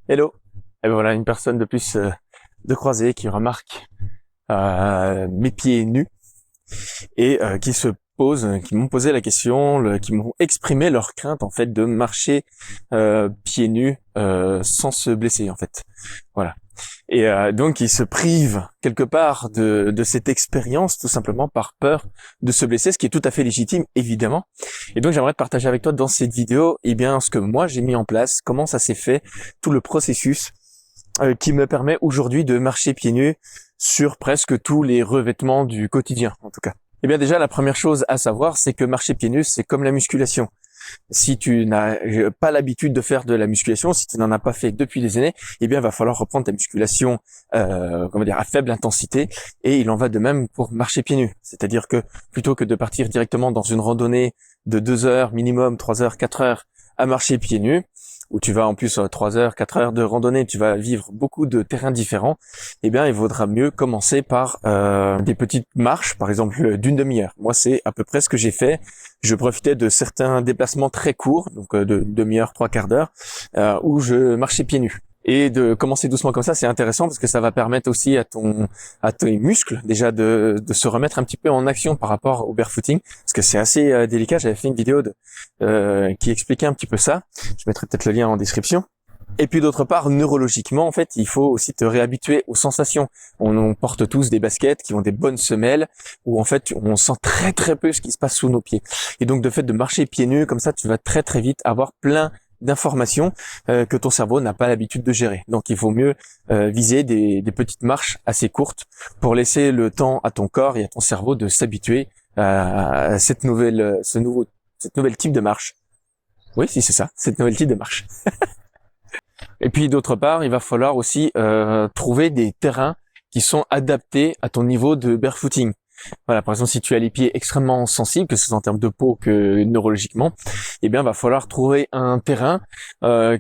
Hello. Et ben voilà une personne de plus de croisée qui remarque mes pieds nus et qui m'ont posé la question, qui m'ont exprimé leur crainte en fait de marcher pieds nus sans se blesser en fait. Voilà. Et donc ils se privent quelque part de cette expérience tout simplement par peur de se blesser, ce qui est tout à fait légitime évidemment. Et donc j'aimerais te partager avec toi dans cette vidéo ce que moi j'ai mis en place, comment ça s'est fait, tout le processus qui me permet aujourd'hui de marcher pieds nus sur presque tous les revêtements du quotidien en tout cas. Eh bien déjà la première chose à savoir, c'est que marcher pieds nus c'est comme la musculation. Si tu n'as pas l'habitude de faire de la musculation, si tu n'en as pas fait depuis des années, eh bien, il va falloir reprendre ta musculation, à faible intensité. Et il en va de même pour marcher pieds nus. C'est-à-dire que plutôt que de partir directement dans une randonnée de 2 heures minimum, 3 heures, 4 heures à marcher pieds nus, où tu vas en plus 3 heures, 4 heures de randonnée, tu vas vivre beaucoup de terrains différents, eh bien, il vaudra mieux commencer par des petites marches, par exemple d'une demi-heure. Moi, c'est à peu près ce que j'ai fait. Je profitais de certains déplacements très courts, donc de demi-heure, 3/4 d'heure, où je marchais pieds nus. Et de commencer doucement comme ça, c'est intéressant parce que ça va permettre aussi à tes muscles déjà de se remettre un petit peu en action par rapport au barefooting, parce que c'est assez délicat. J'avais fait une vidéo qui expliquait un petit peu ça. Je mettrai peut-être le lien en description. Et puis d'autre part, neurologiquement, en fait, il faut aussi te réhabituer aux sensations. On porte tous des baskets qui ont des bonnes semelles, où en fait, on sent très très peu ce qui se passe sous nos pieds. Et donc, de fait de marcher pieds nus, comme ça, tu vas très très vite avoir plein d'informations que ton cerveau n'a pas l'habitude de gérer. Donc, il vaut mieux viser des petites marches assez courtes pour laisser le temps à ton corps et à ton cerveau de s'habituer à cette nouvelle type de marche. Oui, si c'est ça, cette nouvelle type de marche. Et puis d'autre part, il va falloir aussi trouver des terrains qui sont adaptés à ton niveau de barefooting. Voilà, par exemple, si tu as les pieds extrêmement sensibles, que ce soit en termes de peau que neurologiquement, eh bien, va falloir trouver un terrain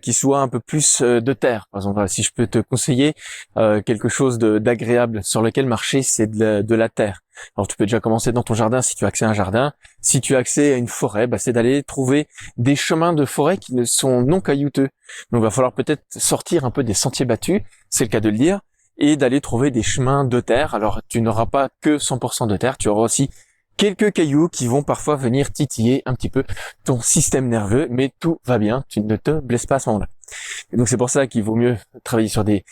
qui soit un peu plus de terre. Par exemple, si je peux te conseiller quelque chose d'agréable sur lequel marcher, c'est de la terre. Alors, tu peux déjà commencer dans ton jardin si tu as accès à un jardin. Si tu as accès à une forêt, c'est d'aller trouver des chemins de forêt qui ne sont non caillouteux. Donc, va falloir peut-être sortir un peu des sentiers battus, c'est le cas de le dire, et d'aller trouver des chemins de terre. Alors, tu n'auras pas que 100% de terre, tu auras aussi quelques cailloux qui vont parfois venir titiller un petit peu ton système nerveux, mais tout va bien, tu ne te blesses pas à ce moment-là. Et donc c'est pour ça qu'il vaut mieux travailler sur des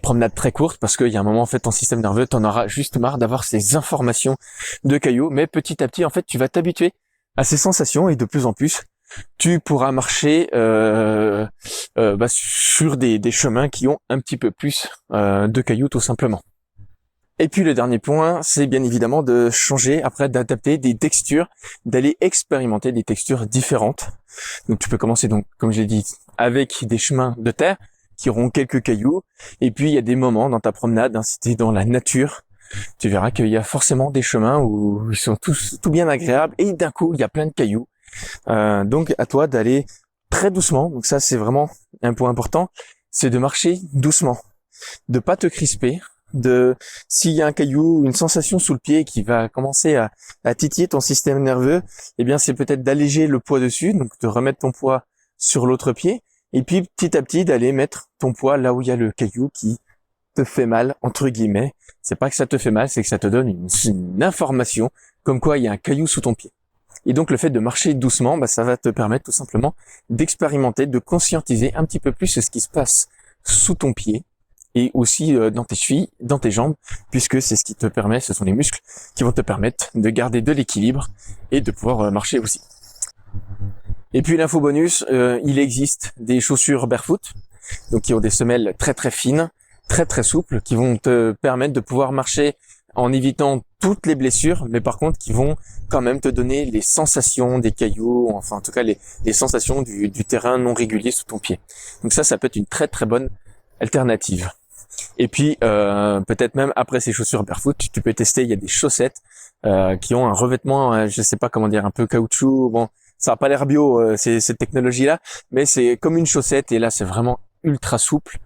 promenades très courtes, parce qu'il y a un moment en fait ton système nerveux, t'en auras juste marre d'avoir ces informations de cailloux, mais petit à petit en fait tu vas t'habituer à ces sensations et de plus en plus tu pourras marcher sur des chemins qui ont un petit peu plus de cailloux tout simplement. Et puis le dernier point, c'est bien évidemment de changer, après d'adapter des textures, d'aller expérimenter des textures différentes. Donc tu peux commencer donc, comme je l'ai dit, avec des chemins de terre qui auront quelques cailloux. Et puis il y a des moments dans ta promenade, si tu es dans la nature, tu verras qu'il y a forcément des chemins où ils sont tous tout bien agréables et d'un coup il y a plein de cailloux. Donc à toi d'aller très doucement. Donc ça c'est vraiment un point important, c'est de marcher doucement, de pas te crisper. S'il y a un caillou, une sensation sous le pied qui va commencer à titiller ton système nerveux, eh bien c'est peut-être d'alléger le poids dessus, donc de remettre ton poids sur l'autre pied, et puis petit à petit d'aller mettre ton poids là où il y a le caillou qui te fait mal, entre guillemets. C'est pas que ça te fait mal, c'est que ça te donne une information comme quoi il y a un caillou sous ton pied. Et donc le fait de marcher doucement, ça va te permettre tout simplement d'expérimenter, de conscientiser un petit peu plus ce qui se passe sous ton pied, et aussi dans tes chevilles, dans tes jambes, puisque c'est ce qui te permet, ce sont les muscles qui vont te permettre de garder de l'équilibre et de pouvoir marcher aussi. Et puis l'info bonus, il existe des chaussures barefoot, donc qui ont des semelles très très fines, très très souples, qui vont te permettre de pouvoir marcher en évitant toutes les blessures, mais par contre qui vont quand même te donner les sensations des cailloux, enfin en tout cas les sensations du terrain non régulier sous ton pied. Donc ça peut être une très très bonne alternative. Et puis peut-être même après ces chaussures barefoot, tu peux tester, il y a des chaussettes qui ont un revêtement, je sais pas comment dire, un peu caoutchouc. Bon, ça a pas l'air bio cette technologie-là, mais c'est comme une chaussette et là c'est vraiment ultra souple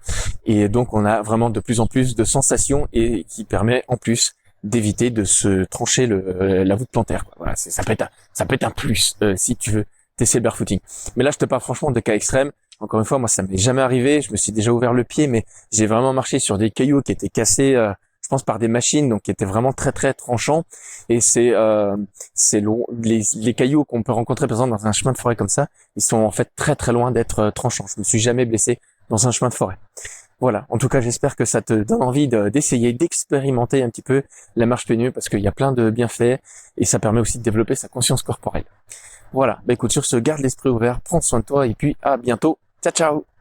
et donc on a vraiment de plus en plus de sensations et qui permet en plus d'éviter de se trancher la voûte plantaire. Voilà, ça peut être un plus si tu veux tester le barefooting. Mais là je te parle franchement de cas extrêmes. Encore une fois, moi, ça m'est jamais arrivé. Je me suis déjà ouvert le pied, mais j'ai vraiment marché sur des cailloux qui étaient cassés, je pense par des machines, donc qui étaient vraiment très très tranchants. Et c'est long. Les cailloux qu'on peut rencontrer, par exemple, dans un chemin de forêt comme ça, ils sont en fait très très loin d'être tranchants. Je me suis jamais blessé dans un chemin de forêt. Voilà. En tout cas, j'espère que ça te donne envie d'essayer, d'expérimenter un petit peu la marche pieds nus parce qu'il y a plein de bienfaits et ça permet aussi de développer sa conscience corporelle. Voilà. Bah écoute, sur ce, garde l'esprit ouvert, prends soin de toi et puis à bientôt. Ciao, ciao!